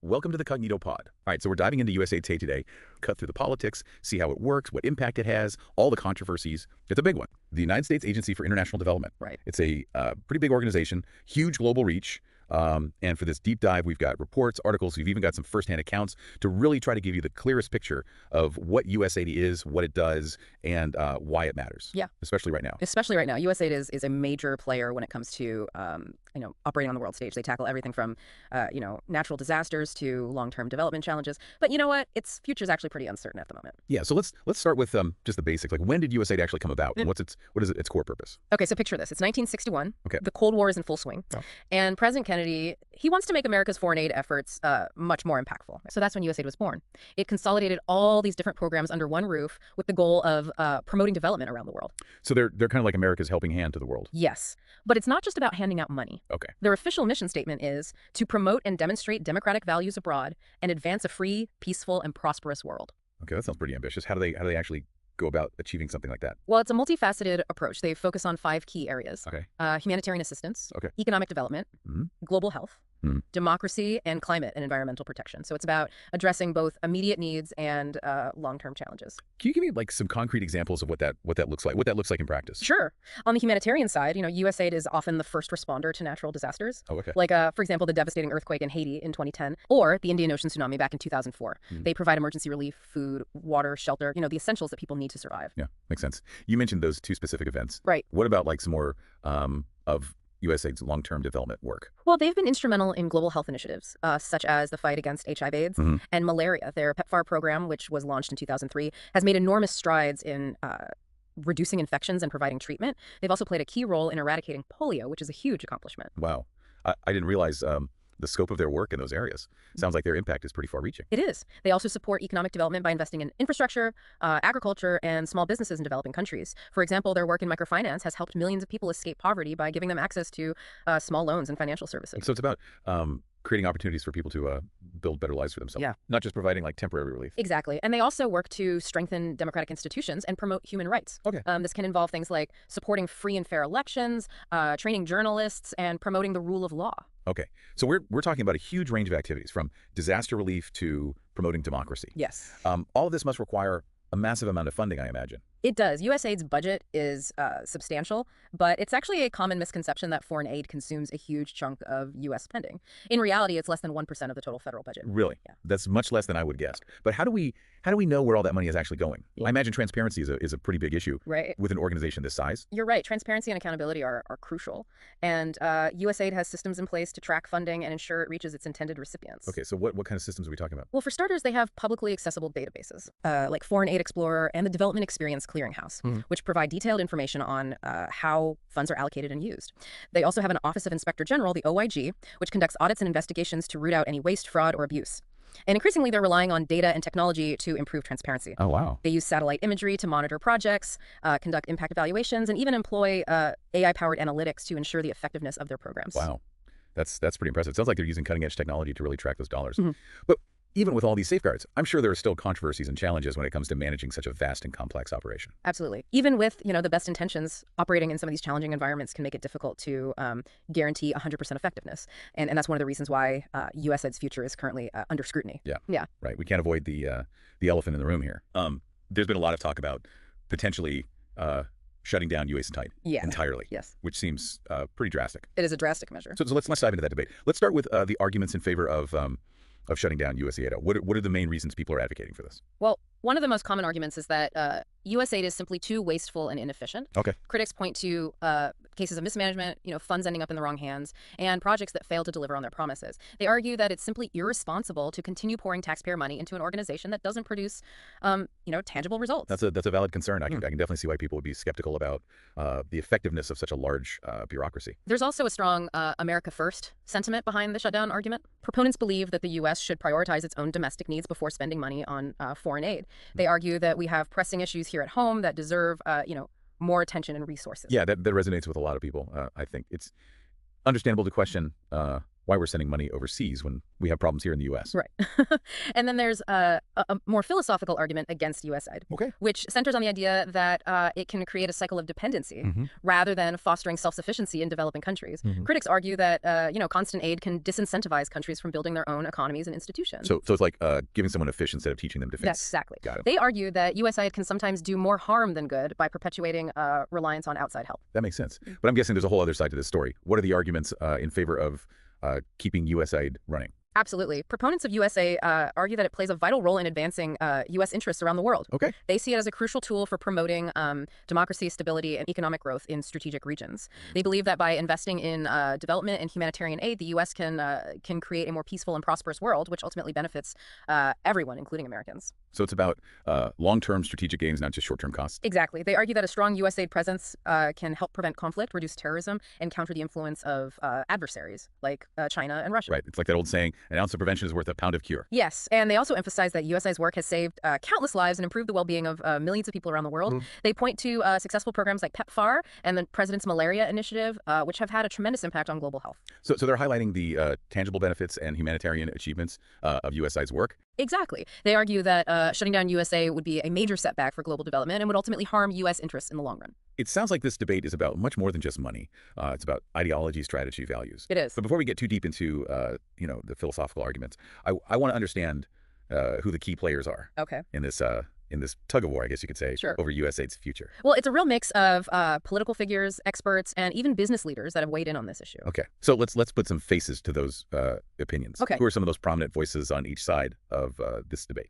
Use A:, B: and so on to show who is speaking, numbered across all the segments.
A: Welcome to the Cognito Pod. All right, so we're diving into USAID today, cut through the politics, see how it works, what impact it has, all the controversies. It's a big one. The United States Agency for International Development.
B: Right.
A: It's a pretty big organization, huge global reach. And for this deep dive, we've got reports, articles, we've even got some firsthand accounts to really try to give you the clearest picture of what USAID is, what it does, and why it matters.
B: Yeah.
A: Especially right now.
B: Especially right now. USAID is a major player when it comes to, operating on the world stage. They tackle everything from, natural disasters to long-term development challenges. But you know what? Its future is actually pretty uncertain at the moment.
A: Yeah. So let's start with just the basics. Like, when did USAID actually come about? And what is its core purpose?
B: Okay, so picture this. It's 1961.
A: Okay.
B: The Cold War is in full swing.
A: Oh.
B: And President Kennedy, he wants to make America's foreign aid efforts much more impactful. So that's when USAID was born. It consolidated all these different programs under one roof with the goal of promoting development around the world.
A: So they're kind of like America's helping hand to the world.
B: Yes. But it's not just about handing out money.
A: Okay.
B: Their official mission statement is to promote and demonstrate democratic values abroad and advance a free, peaceful, and prosperous world.
A: Okay, that sounds pretty ambitious. How do they actually go about achieving something like that?
B: Well, it's a multifaceted approach. They focus on 5 key areas.
A: Okay.
B: Humanitarian assistance,
A: Okay.
B: economic development, global health, democracy, and climate and environmental protection. So it's about addressing both immediate needs and long-term challenges.
A: Can you give me like some concrete examples of what that looks like? What that looks like in practice?
B: Sure. On the humanitarian side, USAID is often the first responder to natural disasters.
A: Oh, okay.
B: Like, for example, the devastating earthquake in Haiti in 2010, or the Indian Ocean tsunami back in 2004. They provide emergency relief, food, water, shelter, the essentials that people need to survive.
A: Yeah, makes sense. You mentioned those 2 specific events.
B: Right.
A: What about like some more of USAID's long-term development work?
B: Well, they've been instrumental in global health initiatives, such as the fight against HIV/AIDS and malaria. Their PEPFAR program, which was launched in 2003, has made enormous strides in reducing infections and providing treatment. They've also played a key role in eradicating polio, which is a huge accomplishment.
A: Wow. I didn't realize the scope of their work in those areas. Sounds like their impact is pretty far-reaching.
B: It is. They also support economic development by investing in infrastructure, agriculture, and small businesses in developing countries. For example, their work in microfinance has helped millions of people escape poverty by giving them access to small loans and financial services.
A: So it's about creating opportunities for people to build better lives for themselves.
B: Yeah.
A: Not just providing like temporary relief.
B: Exactly. And they also work to strengthen democratic institutions and promote human rights.
A: Okay.
B: This can involve things like supporting free and fair elections, training journalists, and promoting the rule of law.
A: Okay. So we're talking about a huge range of activities, from disaster relief to promoting democracy.
B: Yes.
A: All of this must require a massive amount of funding, I imagine.
B: It does. USAID's budget is substantial, but it's actually a common misconception that foreign aid consumes a huge chunk of U.S. spending. In reality, it's less than 1% of the total federal budget.
A: Really?
B: Yeah.
A: That's much less than I would guess. But how do we know where all that money is actually going?
B: Yeah.
A: I imagine transparency is a pretty big issue,
B: Right.
A: with an organization this size.
B: You're right. Transparency and accountability are crucial. And USAID has systems in place to track funding and ensure it reaches its intended recipients.
A: Okay, so what kind of systems are we talking about?
B: Well, for starters, they have publicly accessible databases, like Foreign Aid Explorer and the Development Experience Clearinghouse, which provide detailed information on how funds are allocated and used. They also have an Office of Inspector General, the OIG, which conducts audits and investigations to root out any waste, fraud, or abuse. And increasingly, they're relying on data and technology to improve transparency.
A: Oh, wow.
B: They use satellite imagery to monitor projects, conduct impact evaluations, and even employ AI-powered analytics to ensure the effectiveness of their programs.
A: Wow. That's pretty impressive. It sounds like they're using cutting-edge technology to really track those dollars. But even with all these safeguards, I'm sure there are still controversies and challenges when it comes to managing such a vast and complex operation.
B: Absolutely. Even with, the best intentions, operating in some of these challenging environments can make it difficult to guarantee 100% effectiveness. And that's one of the reasons why USAID's future is currently under scrutiny.
A: Yeah.
B: Yeah.
A: Right. We can't avoid the elephant in the room here. There's been a lot of talk about potentially shutting down USAID entirely.
B: Yes.
A: Which seems pretty drastic.
B: It is a drastic measure.
A: So let's dive into that debate. Let's start with the arguments in favor of shutting down USAID. What are the main reasons people are advocating for this?
B: Well, one of the most common arguments is that USAID is simply too wasteful and inefficient.
A: Okay.
B: Critics point to cases of mismanagement, funds ending up in the wrong hands, and projects that fail to deliver on their promises. They argue that it's simply irresponsible to continue pouring taxpayer money into an organization that doesn't produce, tangible results.
A: That's a valid concern. I can definitely see why people would be skeptical about the effectiveness of such a large bureaucracy.
B: There's also a strong America First sentiment behind the shutdown argument. Proponents believe that the U.S. should prioritize its own domestic needs before spending money on foreign aid. They argue that we have pressing issues here at home that deserve, more attention and resources.
A: Yeah, that resonates with a lot of people. I think it's understandable to question why we're sending money overseas when we have problems here in the U.S.
B: Right. And then there's a more philosophical argument against USAID, which centers on the idea that it can create a cycle of dependency rather than fostering self-sufficiency in developing countries. Critics argue that constant aid can disincentivize countries from building their own economies and institutions.
A: So it's like giving someone a fish instead of teaching them to fish.
B: Yes, exactly.
A: Got it.
B: They argue that USAID can sometimes do more harm than good by perpetuating reliance on outside help.
A: That makes sense. But I'm guessing there's a whole other side to this story. What are the arguments in favor of keeping USAID running?
B: Absolutely. Proponents of USAID argue that it plays a vital role in advancing U.S. interests around the world. They see it as a crucial tool for promoting democracy, stability, and economic growth in strategic regions. They believe that by investing in development and humanitarian aid, the U.S. can create a more peaceful and prosperous world, which ultimately benefits everyone, including Americans.
A: So it's about long-term strategic gains, not just short-term costs?
B: Exactly. They argue that a strong USAID presence can help prevent conflict, reduce terrorism, and counter the influence of adversaries like China and Russia.
A: Right. It's like that old saying, an ounce of prevention is worth a pound of cure.
B: Yes. And they also emphasize that USAID's work has saved countless lives and improved the well-being of millions of people around the world. They point to successful programs like PEPFAR and the President's Malaria Initiative, which have had a tremendous impact on global health. So
A: they're highlighting the tangible benefits and humanitarian achievements of USAID's work?
B: Exactly. They argue that shutting down USAID would be a major setback for global development and would ultimately harm U.S. interests in the long run.
A: It sounds like this debate is about much more than just money. It's about ideology, strategy, values.
B: It is.
A: But before we get too deep into the philosophical arguments, I want to understand who the key players are in this tug of war, I guess you could say, over USAID's future.
B: Well, it's a real mix of political figures, experts, and even business leaders that have weighed in on this issue.
A: Okay. So let's put some faces to those opinions.
B: Okay.
A: Who are some of those prominent voices on each side of this debate?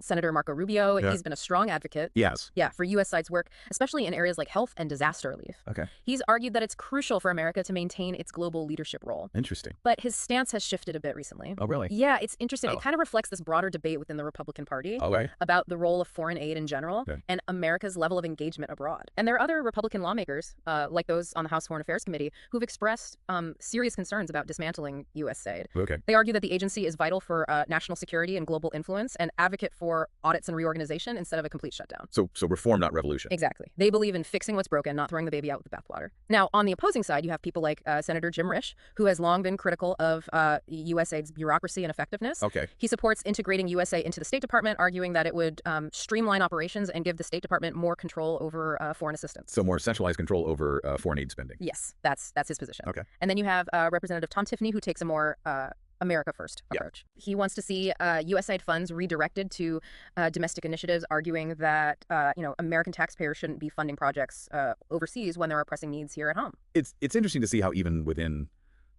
B: Senator Marco Rubio, he's been a strong advocate.
A: Yes.
B: Yeah, for USAID's work, especially in areas like health and disaster relief.
A: Okay.
B: He's argued that it's crucial for America to maintain its global leadership role.
A: Interesting.
B: But his stance has shifted a bit recently.
A: Oh, really?
B: Yeah, it's interesting. It kind of reflects this broader debate within the Republican Party about the role of foreign aid in general and America's level of engagement abroad. And there are other Republican lawmakers, like those on the House Foreign Affairs Committee, who've expressed serious concerns about dismantling USAID.
A: Okay.
B: They argue that the agency is vital for national security and global influence and advocate for audits and reorganization instead of a complete shutdown.
A: So reform, not revolution.
B: Exactly. They believe in fixing what's broken, not throwing the baby out with the bathwater. Now, on the opposing side, you have people like Senator Jim Risch, who has long been critical of USAID's bureaucracy and effectiveness.
A: Okay.
B: He supports integrating USAID into the State Department, arguing that it would streamline operations and give the State Department more control over foreign assistance.
A: So more centralized control over foreign aid spending.
B: Yes, that's his position.
A: Okay.
B: And then you have Representative Tom Tiffany, who takes a more America First approach. He wants to see USAID funds redirected to domestic initiatives, arguing that American taxpayers shouldn't be funding projects overseas when there are pressing needs here at home. It's
A: interesting to see how even within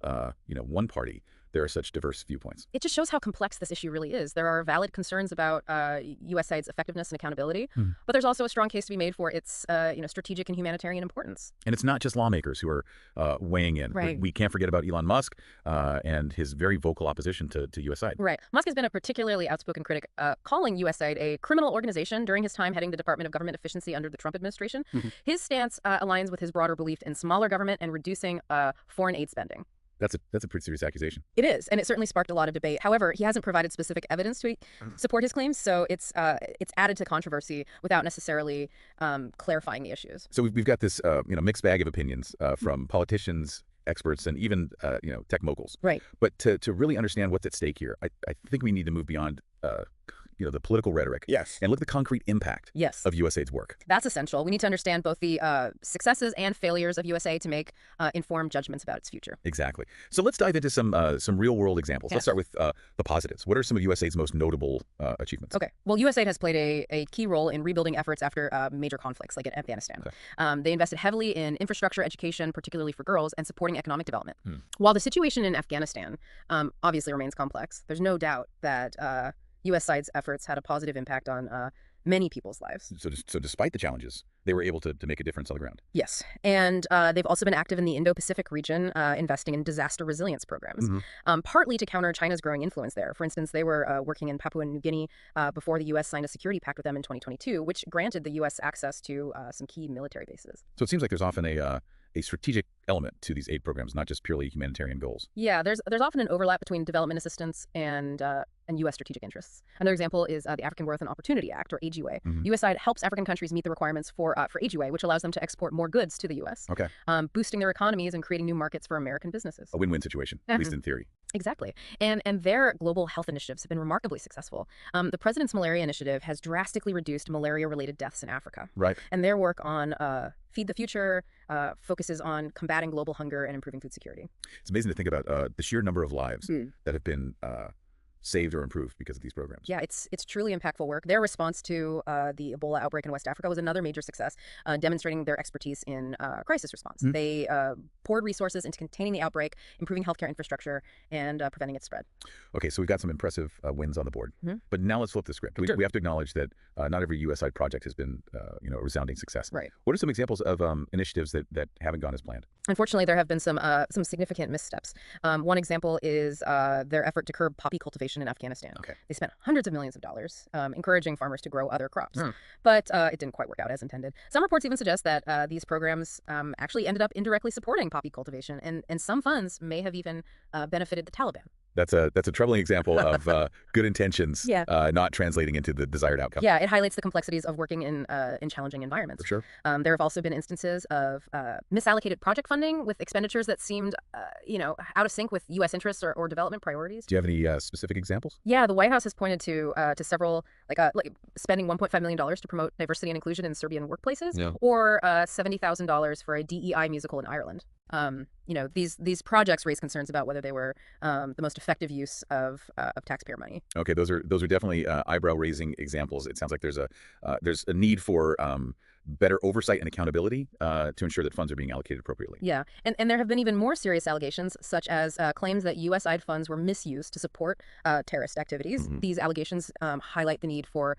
A: one party there are such diverse viewpoints.
B: It just shows how complex this issue really is. There are valid concerns about USAID's effectiveness and accountability, but there's also a strong case to be made for its strategic and humanitarian importance.
A: And it's not just lawmakers who are weighing in.
B: Right.
A: We can't forget about Elon Musk and his very vocal opposition to USAID.
B: Right. Musk has been a particularly outspoken critic, calling USAID a criminal organization during his time heading the Department of Government Efficiency under the Trump administration. His stance aligns with his broader belief in smaller government and reducing foreign aid spending.
A: That's a pretty serious accusation.
B: It is, and it certainly sparked a lot of debate. However, he hasn't provided specific evidence to support his claims, so it's added to controversy without necessarily clarifying the issues.
A: So we've got this mixed bag of opinions from politicians, experts, and even tech moguls.
B: Right.
A: But to really understand what's at stake here, I think we need to move beyond the political rhetoric.
B: Yes.
A: And look at the concrete impact of USAID's work.
B: That's essential. We need to understand both the successes and failures of USAID to make informed judgments about its future. Exactly.
A: So let's dive into some real-world examples. Let's start with the positives. What are some of USAID's most notable achievements?
B: Okay. Well, USAID has played a key role in rebuilding efforts after major conflicts, like in Afghanistan. Okay. They invested heavily in infrastructure, education, particularly for girls, and supporting economic development. While the situation in Afghanistan obviously remains complex, there's no doubt that USAID's efforts had a positive impact on many people's lives.
A: So despite the challenges, they were able to make a difference on the ground.
B: Yes. And they've also been active in the Indo-Pacific region, investing in disaster resilience programs, partly to counter China's growing influence there. For instance, they were working in Papua New Guinea before the U.S. signed a security pact with them in 2022, which granted the U.S. access to some key military bases.
A: So it seems like there's often a strategic element to these aid programs, not just purely humanitarian goals.
B: Yeah, there's often an overlap between development assistance and U.S. strategic interests. Another example is the African Growth and Opportunity Act, or AGWA. USAID helps African countries meet the requirements for AGWA, which allows them to export more goods to the U.S., boosting their economies and creating new markets for American businesses.
A: A win-win situation, at least in theory.
B: Exactly. And their global health initiatives have been remarkably successful. The President's Malaria Initiative has drastically reduced malaria-related deaths in Africa.
A: Right.
B: And their work on Feed the Future focuses on combating global hunger and improving food security.
A: It's amazing to think about the sheer number of lives that have been saved or improved because of these programs.
B: Yeah, it's truly impactful work. Their response to the Ebola outbreak in West Africa was another major success, demonstrating their expertise in crisis response. They poured resources into containing the outbreak, improving healthcare infrastructure, and preventing its spread.
A: Okay, so we've got some impressive wins on the board. But now let's flip the script. We have to acknowledge that not every USAID project has been a resounding success.
B: Right.
A: What are some examples of initiatives that haven't gone as planned?
B: Unfortunately, there have been some significant missteps. One example is their effort to curb poppy cultivation in Afghanistan.
A: Okay.
B: They spent hundreds of millions of dollars encouraging farmers to grow other crops, but it didn't quite work out as intended. Some reports even suggest that these programs actually ended up indirectly supporting poppy cultivation, and some funds may have even benefited the Taliban.
A: That's a troubling example of good intentions not translating into the desired outcome.
B: Yeah, it highlights the complexities of working in challenging environments.
A: For sure.
B: There have also been instances of misallocated project funding with expenditures that seemed, out of sync with U.S. interests or development priorities.
A: Do you have any specific examples?
B: Yeah, the White House has pointed to several, like spending $1.5 million to promote diversity and inclusion in Serbian workplaces, or $70,000 for a DEI musical in Ireland. These projects raise concerns about whether they were the most effective use of taxpayer money.
A: Okay, those are definitely eyebrow-raising examples. It sounds like there's a need for better oversight and accountability to ensure that funds are being allocated appropriately.
B: Yeah, and there have been even more serious allegations, such as claims that USAID funds were misused to support terrorist activities. These allegations highlight the need for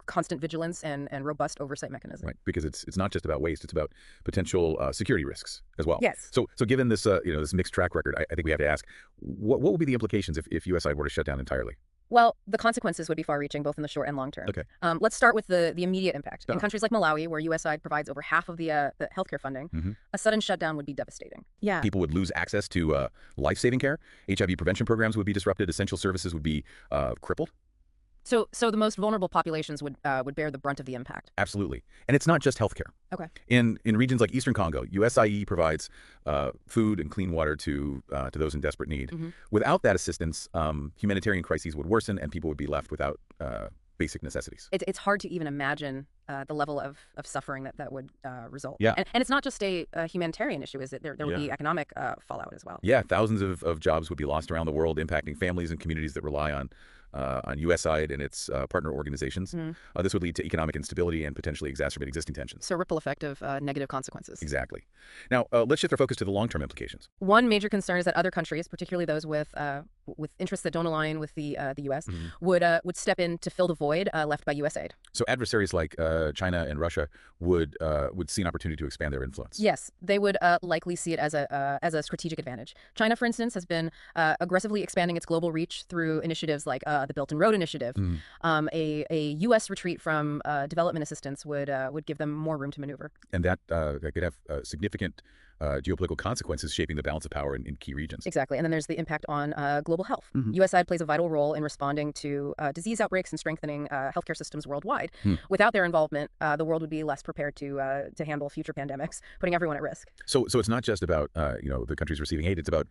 B: constant vigilance and robust oversight mechanisms.
A: Right, because it's not just about waste; it's about potential security risks as well.
B: Yes.
A: So given this this mixed track record, I think we have to ask, what would be the implications if USAID were to shut down entirely?
B: Well, the consequences would be far-reaching, both in the short and long term.
A: Okay.
B: Let's start with the immediate impact. In countries like Malawi, where USAID provides over half of the healthcare funding, a sudden shutdown would be devastating. Yeah.
A: People would lose access to life-saving care. HIV prevention programs would be disrupted. Essential services would be crippled.
B: So the most vulnerable populations would bear the brunt of the impact.
A: Absolutely. And it's not just healthcare.
B: Okay.
A: In regions like Eastern Congo, USAID provides food and clean water to those in desperate need. Without that assistance, humanitarian crises would worsen and people would be left without basic necessities.
B: It's hard to even imagine the level of suffering that would result.
A: Yeah.
B: And it's not just a humanitarian issue, is it? There would be economic fallout as well.
A: Yeah, thousands of jobs would be lost around the world, impacting families and communities that rely on USAID and its partner organizations. This would lead to economic instability and potentially exacerbate existing tensions.
B: So ripple effect of negative consequences.
A: Exactly. Now, let's shift our focus to the long-term implications.
B: One major concern is that other countries, particularly those with interests that don't align with the U.S., would step in to fill the void left by USAID.
A: So adversaries like China and Russia would see an opportunity to expand their influence.
B: Yes, they would likely see it as a strategic advantage. China, for instance, has been aggressively expanding its global reach through initiatives like the Belt and Road Initiative. A U.S. retreat from development assistance would give them more room to maneuver.
A: And that could have significant geopolitical consequences shaping the balance of power in key regions.
B: Exactly. And then there's the impact on global health. USAID plays a vital role in responding to disease outbreaks and strengthening healthcare systems worldwide. Without their involvement, the world would be less prepared to handle future pandemics, putting everyone at risk.
A: So it's not just about the countries receiving aid; it's about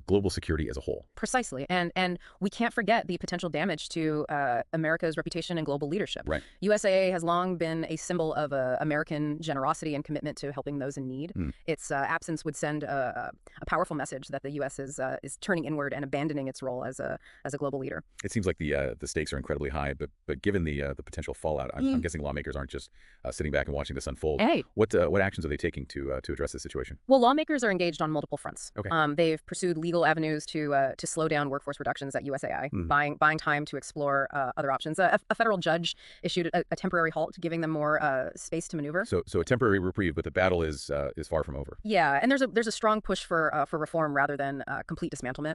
A: global security as a whole.
B: Precisely. And we can't forget the potential damage to America's reputation and global leadership.
A: Right.
B: USAA has long been a symbol of American generosity and commitment to helping those in need. Its absence would send a powerful message that the U.S. is turning inward and abandoning its role as a global leader.
A: It seems like the stakes are incredibly high, but given the potential fallout, I'm guessing lawmakers aren't just sitting back and watching this unfold.
B: Hey.
A: What actions are they taking to address this situation?
B: Well, lawmakers are engaged on multiple fronts.
A: Okay.
B: They've pursued legal avenues to slow down workforce reductions at USAI, buying time to explore other options. A federal judge issued a temporary halt, giving them more space to maneuver.
A: So a temporary reprieve, but the battle is far from over.
B: Yeah, and there's a strong push for reform rather than complete dismantlement.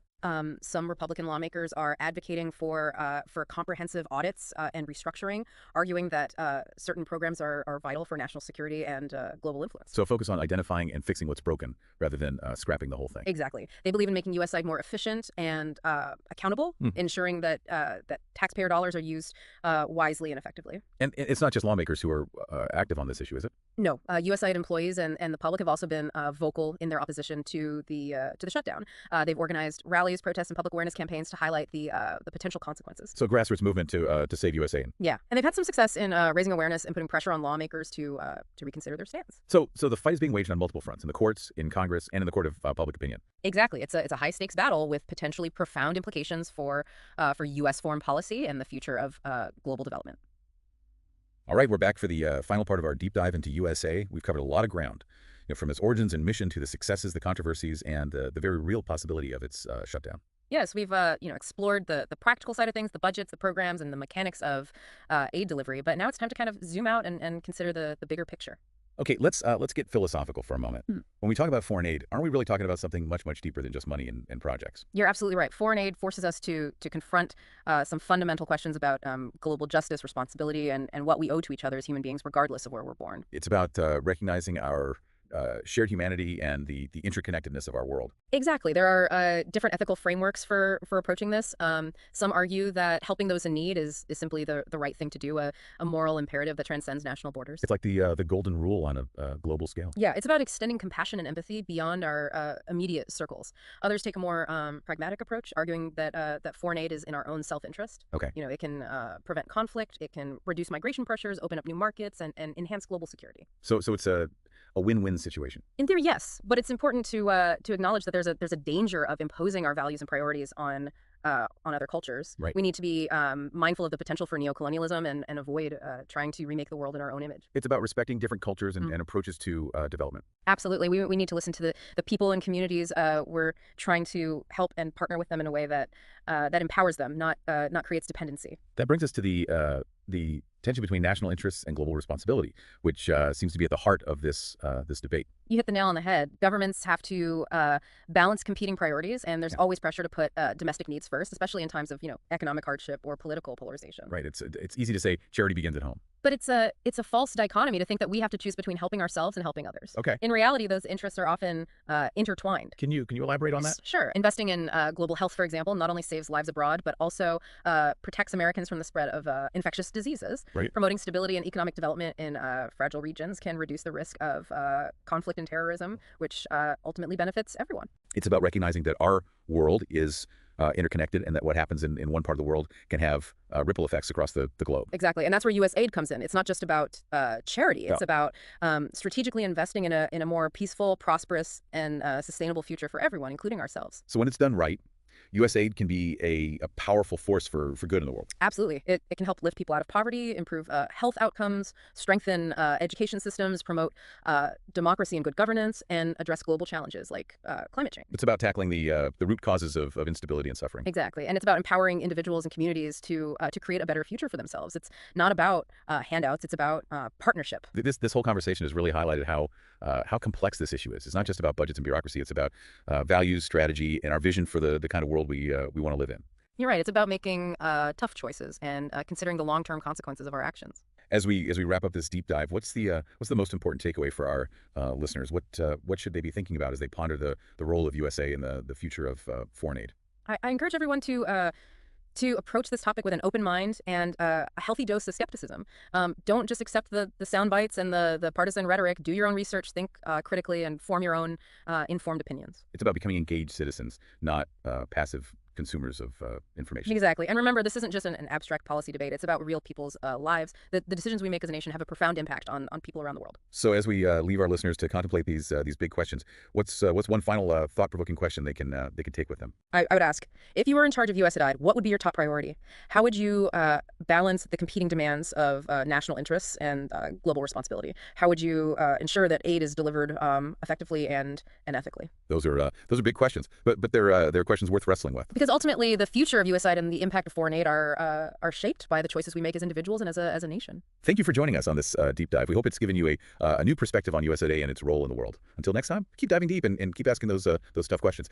B: Some Republican lawmakers are advocating for comprehensive audits and restructuring, arguing that certain programs are vital for national security and global influence.
A: So focus on identifying and fixing what's broken rather than scrapping the whole thing.
B: Exactly. They believe in making USAID more efficient and accountable, ensuring that taxpayer dollars are used wisely and effectively.
A: And it's not just lawmakers who are active on this issue, is it?
B: No. USAID employees and the public have also been vocal in their opposition to the shutdown. They've organized rallies, protests, and public awareness campaigns to highlight the potential consequences.
A: So grassroots movement to save USAID.
B: Yeah, and they've had some success in raising awareness and putting pressure on lawmakers to reconsider their stance.
A: So the fight is being waged on multiple fronts, in the courts, in Congress, and in the court of public opinion.
B: Exactly. It's a high-stakes battle with potentially profound implications for U.S. foreign policy and the future of global development.
A: All right, we're back for the final part of our deep dive into USA. We've covered a lot of ground, from its origins and mission to the successes, the controversies, and the very real possibility of its shutdown.
B: Yes, we've explored the practical side of things, the budgets, the programs, and the mechanics of aid delivery. But now it's time to kind of zoom out and consider the bigger picture.
A: Okay, let's get philosophical for a moment. When we talk about foreign aid, aren't we really talking about something much, much deeper than just money and projects?
B: You're absolutely right. Foreign aid forces us to confront some fundamental questions about global justice, responsibility, and what we owe to each other as human beings, regardless of where we're born.
A: It's about recognizing our shared humanity and the interconnectedness of our world.
B: Exactly. There are different ethical frameworks for approaching this. Some argue that helping those in need is simply the right thing to do, a moral imperative that transcends national borders.
A: It's like the golden rule on a global scale.
B: Yeah, it's about extending compassion and empathy beyond our immediate circles. Others take a more pragmatic approach, arguing that foreign aid is in our own self-interest.
A: Okay.
B: It can prevent conflict, it can reduce migration pressures, open up new markets, and enhance global security.
A: So it's a win-win situation.
B: In theory, yes, but it's important to acknowledge that there's a danger of imposing our values and priorities on other cultures.
A: Right.
B: We need to be mindful of the potential for neocolonialism and avoid trying to remake the world in our own image.
A: It's about respecting different cultures and approaches to development.
B: Absolutely. We need to listen to the people and communities. We're trying to help and partner with them in a way that empowers them, not creates dependency.
A: That brings us to the tension between national interests and global responsibility, which seems to be at the heart of this debate.
B: You hit the nail on the head. Governments have to balance competing priorities, and there's always pressure to put domestic needs first, especially in times of economic hardship or political polarization.
A: Right. It's easy to say charity begins at home.
B: But it's a false dichotomy to think that we have to choose between helping ourselves and helping others.
A: Okay.
B: In reality, those interests are often intertwined.
A: Can you elaborate on that?
B: Sure. Investing in global health, for example, not only saves lives abroad, but also protects Americans from the spread of infectious diseases.
A: Right.
B: Promoting stability and economic development in fragile regions can reduce the risk of conflict and terrorism, which ultimately benefits everyone.
A: It's about recognizing that our world is interconnected, and that what happens in one part of the world can have ripple effects across the globe.
B: Exactly, and that's where USAID comes in. It's not just about charity. It's about strategically investing in a more peaceful, prosperous, and sustainable future for everyone, including ourselves.
A: So when it's done right, USAID can be a powerful force for good in the world.
B: Absolutely. It can help lift people out of poverty, improve health outcomes, strengthen education systems, promote democracy and good governance, and address global challenges like climate change.
A: It's about tackling the root causes of instability and suffering.
B: Exactly. And it's about empowering individuals and communities to create a better future for themselves. It's not about handouts. It's about partnership.
A: This whole conversation has really highlighted how complex this issue is. It's not just about budgets and bureaucracy. It's about values, strategy, and our vision for the kind of world we want to live in.
B: You're right. It's about making tough choices and considering the long-term consequences of our actions.
A: As we wrap up this deep dive, what's the most important takeaway for our listeners? What should they be thinking about as they ponder the role of USA in the future of foreign aid?
B: I encourage everyone to approach this topic with an open mind and a healthy dose of skepticism. Don't just accept the sound bites and the partisan rhetoric. Do your own research, think critically, and form your own informed opinions.
A: It's about becoming engaged citizens, not passive consumers of information.
B: Exactly. And remember, this isn't just an abstract policy debate. It's about real people's lives. The decisions we make as a nation have a profound impact on people around the world.
A: So as we leave our listeners to contemplate these big questions, what's one final thought-provoking question they can take with them?
B: I would ask, if you were in charge of USAID, what would be your top priority? How would you balance the competing demands of national interests and global responsibility? How would you ensure that aid is delivered effectively and ethically?
A: Those are big questions, but they're questions worth wrestling with.
B: Because ultimately, the future of USAID and the impact of foreign aid are shaped by the choices we make as individuals and as a nation.
A: Thank you for joining us on this deep dive. We hope it's given you a new perspective on USAID and its role in the world. Until next time, keep diving deep and keep asking those tough questions.